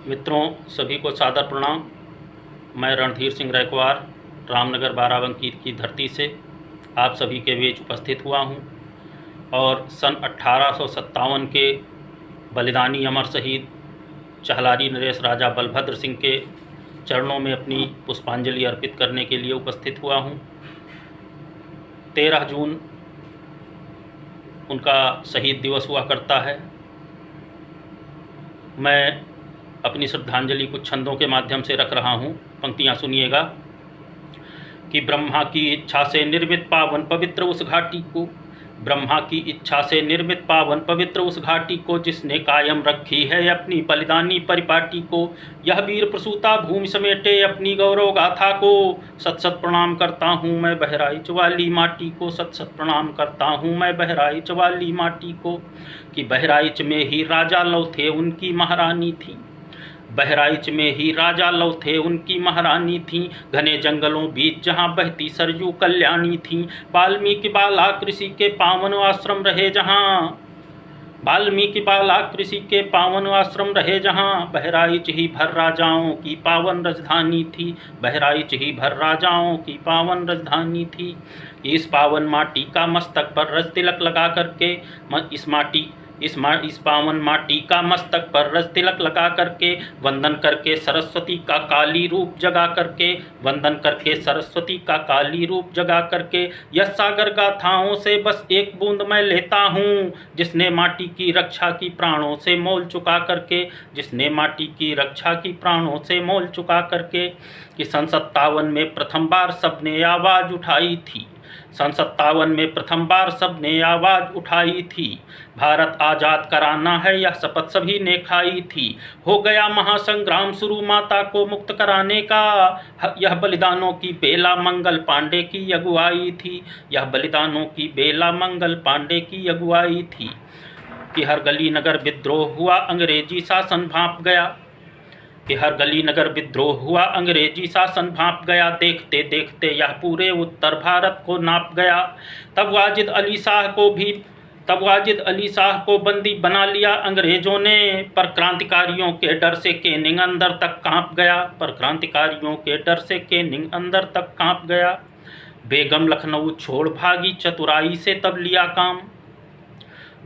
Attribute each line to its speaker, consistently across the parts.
Speaker 1: मित्रों, सभी को सादर प्रणाम। मैं रणधीर सिंह रैकवार रामनगर बाराबंकी की धरती से आप सभी के बीच उपस्थित हुआ हूं और सन 1857 के बलिदानी अमर शहीद चहलारी नरेश राजा बलभद्र सिंह के चरणों में अपनी पुष्पांजलि अर्पित करने के लिए उपस्थित हुआ हूं। 13 जून उनका शहीद दिवस हुआ करता है। मैं अपनी श्रद्धांजलि कुछ छंदों के माध्यम से रख रहा हूँ। पंक्तियाँ सुनिएगा कि ब्रह्मा की इच्छा से निर्मित पावन पवित्र उस घाटी को, ब्रह्मा की इच्छा से निर्मित पावन पवित्र उस घाटी को, जिसने कायम रखी है अपनी बलिदानी परिपाटी को, यह वीर प्रसूता भूमि समेटे अपनी गौरव गाथा को, सत सत प्रणाम करता हूँ मैं बहराइच वाली माटी को, सत सत प्रणाम करता हूँ मैं बहराइच वाली माटी को। कि बहराइच में ही राजा लव थे उनकी महारानी थी, बहराइच में ही राजा लव थे उनकी महारानी थी, घने जंगलों बीच जहाँ बहती सरयू कल्याणी थी, वाल्मीकि बाला कृषि के पावन आश्रम रहे जहाँ, वाल्मीकि बाला कृषि के पावन आश्रम रहे जहाँ, बहराइच ही भर राजाओं की पावन राजधानी थी, बहराइच ही भर राजाओं की पावन राजधानी थी। इस पावन माटी का मस्तक पर रज तिलक लगा करके, इस पावन माटी का मस्तक पर रज तिलक लगा करके, वंदन करके सरस्वती का काली रूप जगा करके, वंदन करके सरस्वती का काली रूप जगा करके, यह सागर गाथाओं से बस एक बूंद मैं लेता हूँ, जिसने माटी की रक्षा की प्राणों से मोल चुका करके, जिसने माटी की रक्षा की प्राणों से मोल चुका करके। कि सन 57 में प्रथम बार सबने आवाज़ उठाई थी, सन 57 में प्रथम बार सबने आवाज़ उठाई थी, भारत आज़ाद कराना है यह शपथ सभी ने खाई थी, हो गया महासंग्राम शुरू माता को मुक्त कराने का, यह बलिदानों की बेला मंगल पांडे की अगुवाई थी, यह बलिदानों की बेला मंगल पांडे की अगुवाई थी। कि हर गली नगर विद्रोह हुआ अंग्रेजी शासन भांप गया, कि हर गली नगर विद्रोह हुआ अंग्रेजी शासन भांप गया, देखते देखते यह पूरे उत्तर भारत को नाप गया। तब वाजिद अली शाह को बंदी बना लिया अंग्रेजों ने, पर क्रांतिकारियों के डर से केनिंग अंदर तक कांप गया, पर क्रांतिकारियों के डर से केनिंग अंदर तक कांप गया। बेगम लखनऊ छोड़ भागी चतुराई से तब लिया काम,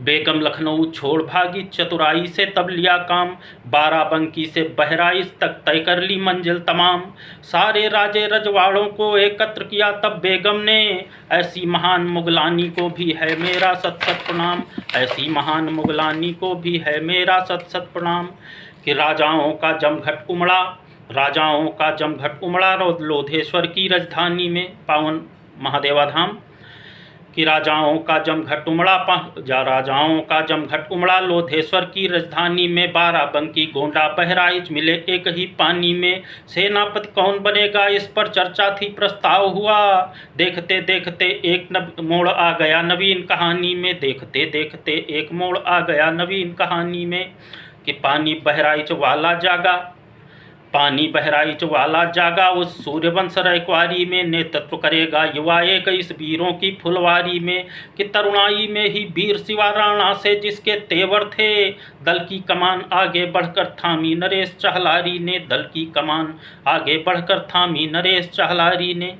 Speaker 1: बेगम लखनऊ छोड़ भागी चतुराई से तब लिया काम, बाराबंकी से बहराइच तक तय कर ली मंजिल तमाम, सारे राजे रजवाड़ों को एकत्र किया तब बेगम ने, ऐसी महान मुगलानी को भी है मेरा सत सत प्रणाम, ऐसी महान मुगलानी को भी है मेरा सत सत प्रणाम। कि राजाओं का जमघट उमड़ा, राजाओं का जमघट उमड़ा लोधेश्वर की राजधानी में, पावन महादेवा धाम। कि राजाओं का जमघट उमड़ा लोधेश्वर की राजधानी में, बाराबंकी गोंडा बहराइच मिले एक ही पानी में, सेनापति कौन बनेगा इस पर चर्चा थी प्रस्ताव हुआ, देखते देखते एक मोड़ आ गया नवीन कहानी में, देखते देखते एक मोड़ आ गया नवीन कहानी में। कि पानी बहराइच वाला जागा उस सूर्यवंश रैक्वारी में, नेतृत्व करेगा युवा एक इस वीरों की फुलवारी में। कि तरुणाई में ही वीर शिवा राणा से जिसके तेवर थे, दल की कमान आगे बढ़कर थामी नरेश चहलारी ने, दल की कमान आगे बढ़कर थामी नरेश चहलारी ने।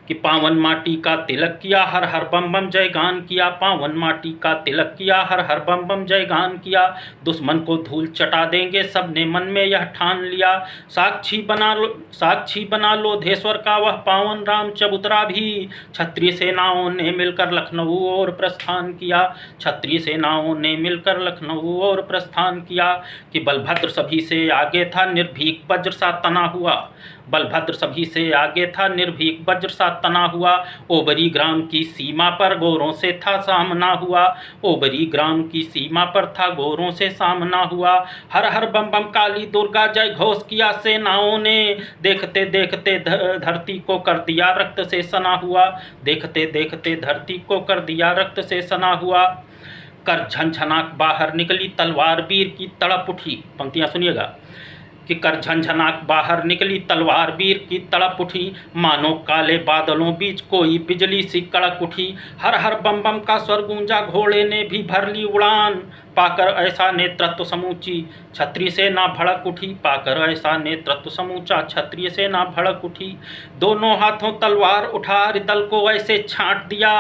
Speaker 1: कि पावन माटी का तिलक किया हर हर बम बम जय गान किया, पावन माटी का तिलक किया हर हर बम बम जय गान किया, दुश्मन को धूल चटा देंगे सबने मन में यह ठान लिया, साक्षी बना लोधेश्वर का वह पावन राम चबूतरा भी, क्षत्रिय सेनाओं ने मिलकर लखनऊ और प्रस्थान किया, क्षत्रिय सेनाओं ने मिलकर लखनऊ और प्रस्थान किया। कि बलभद्र सभी से आगे था निर्भीक वज्र सा तना हुआ, बलभद्र सभी से आगे था निर्भीक वज्र सा तना हुआ, ओबरी ग्राम की सीमा पर गोरों से था सामना हुआ, ओबरी ग्राम की सीमा पर था गोरों से सामना हुआ। हर हर बम बम काली दुर्गा जय घोष किया सेनाओं ने, देखते देखते धरती को कर दिया रक्त से सना हुआ, देखते देखते धरती को कर दिया रक्त से सना हुआ। कर झनझनाक बाहर निकली तलवार वीर की तड़प उठी, पंक्तियाँ सुनिएगा। कि कर झंझनाक बाहर निकली तलवार वीर की तड़प उठी, मानो काले बादलों बीच कोई बिजली सी कड़क उठी। हर हर बम बम का स्वर गूंजा, घोड़े ने भी भर ली उड़ान, पाकर ऐसा नेतृत्व समूची क्षत्रिय सेना भड़क उठी, पाकर ऐसा नेतृत्व समूचा क्षत्रिय सेना भड़क उठी। दोनों हाथों तलवार उठा अरिदल को ऐसे छांट दिया,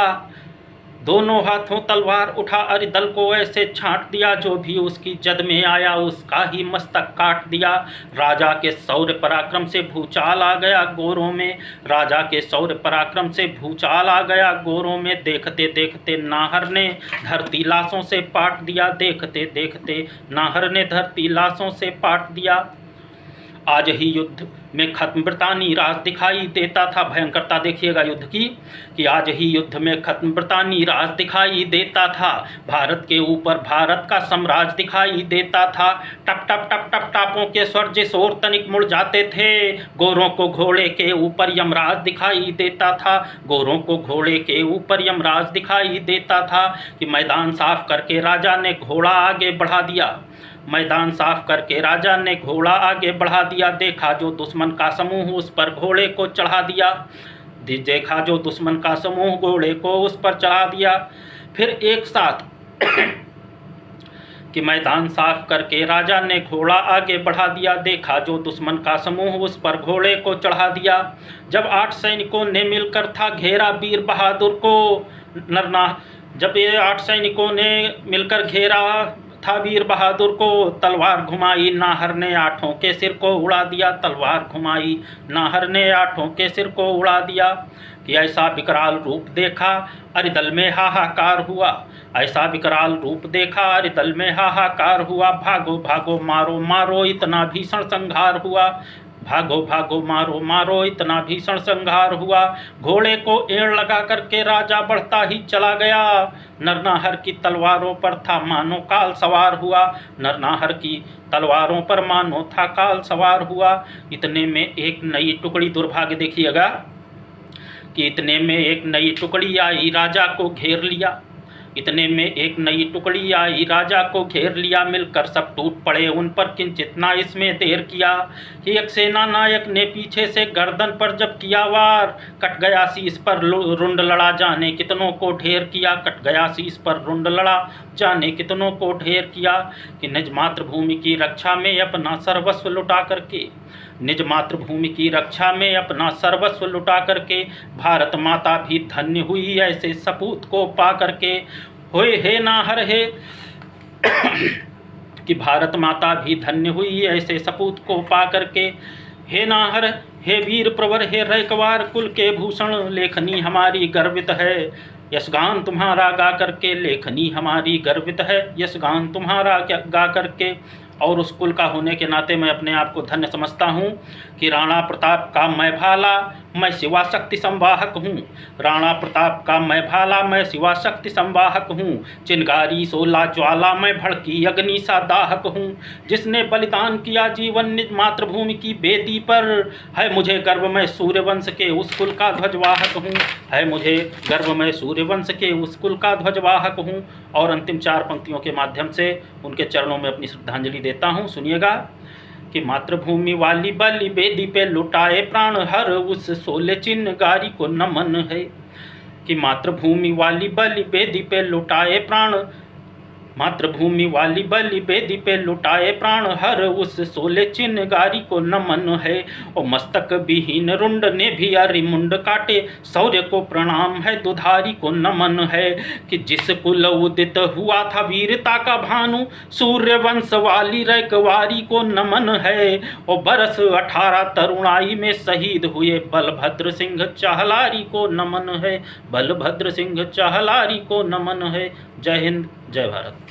Speaker 1: दोनों हाथों तलवार उठा अरिदल को ऐसे छांट दिया, जो भी उसकी जद में आया उसका ही मस्तक काट दिया। राजा के शौर्य पराक्रम से भूचाल आ गया गोरों में, राजा के शौर्य पराक्रम से भूचाल आ गया गोरों में। देखते देखते नाहर ने धरती लाशों से पाट दिया, देखते देखते नाहर ने धरती लाशों से पाट दिया। आज ही युद्ध में खत्म ब्रितानी राज दिखाई देता था, भयंकरता देखिएगा युद्ध की, कि आज ही युद्ध में खत्म ब्रितानी राज दिखाई देता था, भारत के ऊपर भारत का साम्राज्य दिखाई देता था। टप टप टप टप टापों के स्वर जिस ओर तनिक मुड़ जाते थे, गोरों को घोड़े के ऊपर यमराज दिखाई देता था, गोरों को घोड़े के ऊपर यमराज दिखाई देता था। कि मैदान साफ करके राजा ने घोड़ा आगे बढ़ा दिया, मैदान साफ करके राजा ने घोड़ा आगे बढ़ा दिया। देखा जो दुश्मन का समूह उस पर घोड़े को चढ़ा दिया, देखा जो दुश्मन का समूह घोड़े को उस पर चढ़ा दिया। फिर एक साथ कि मैदान साफ करके राजा ने घोड़ा आगे बढ़ा दिया, देखा जो दुश्मन का समूह उस पर घोड़े को चढ़ा दिया। जब 8 सैनिकों ने मिलकर था घेरा वीर बहादुर को नरना, जब ये 8 सैनिकों ने मिलकर घेरा था वीर बहादुर को, तलवार घुमाई नाहर ने 8 के सिर को उड़ा दिया, तलवार घुमाई नाहर ने 8 के सिर को उड़ा दिया। कि ऐसा विकराल रूप देखा अरिदल में हाहाकार हुआ, ऐसा विकराल रूप देखा अरिदल में हाहाकार हुआ। भागो भागो मारो मारो इतना भीषण संहार हुआ, भागो भागो मारो मारो इतना भीषण संहार हुआ। घोड़े को एड़ लगा करके राजा बढ़ता ही चला गया, नरनाहर की तलवारों पर था मानो काल सवार हुआ, नरनाहर की तलवारों पर मानो था काल सवार हुआ। इतने में एक नई टुकड़ी, दुर्भाग्य देखिएगा कि इतने में एक नई टुकड़ी आई राजा को घेर लिया, इतने में एक नई टुकड़ी आई राजा को घेर लिया। मिलकर सब टूट पड़े उन पर, किंचित ना इसमें देर किया। कि एक सेना नायक ने पीछे से गर्दन पर जब किया वार, कट गया शीश पर रुंड लड़ा जाने कितनों को ढेर किया, कट गया शीश पर रुंड लड़ा जाने कितनों को ढेर किया। कि निज मातृभूमि की रक्षा में अपना सर्वस्व लुटा करके, निज मातृभूमि की रक्षा में अपना सर्वस्व लुटा करके, भारत माता भी धन्य हुई ऐसे सपूत को पा करके। होए हे नाहर हे कि भारत माता भी धन्य हुई ऐसे सपूत को पा करके। हे नाहर हे वीर प्रवर हे रैकवार कुल के भूषण, लेखनी हमारी गर्वित है यशगान तुम्हारा गा करके, लेखनी हमारी गर्वित है यशगान तुम्हारा गा करके। और उस कुल का होने के नाते मैं अपने आप को धन्य समझता हूँ कि राणा प्रताप का मैं भाला मैं शिवा शक्ति संवाहक हूँ, राणा प्रताप का मैं भाला मैं शिवा शक्ति संवाहक हूँ। चिनगारी सोला ज्वाला मैं भड़की अग्नि सा दाहक हूँ, जिसने बलिदान किया जीवन निज मातृभूमि की बेदी पर। है मुझे गर्व मैं सूर्यवंश के उस कुल का ध्वजवाहक हूँ, है मुझे गर्व मैं सूर्यवंश के उस कुल का ध्वजवाहक हूँ। और अंतिम 4 पंक्तियों के माध्यम से उनके चरणों में अपनी श्रद्धांजलि देता हूँ, सुनिएगा। कि मातृभूमि वाली बलि बेदी पे लुटाए प्राण, हर उस सोले चिन्हगारी को नमन है। कि मातृभूमि वाली बलि बेदी पे लुटाए प्राण, मातृभूमि वाली बलि बेदी पे लुटाए प्राण, हर उस सोले चिन्हगारी को नमन है। और मस्तक विहीन रुंड ने भी अरिमुंड काटे, शौर्य को प्रणाम है दुधारी को नमन है। कि जिस कुल उदित हुआ था वीरता का भानु, सूर्यवंश वाली रैकवारी को नमन है। और बरस 18 तरुणाई में शहीद हुए बलभद्र सिंह चाहलारी को नमन है, बलभद्र सिंह चाहलारी को नमन है। जय हिंद, जय भारत।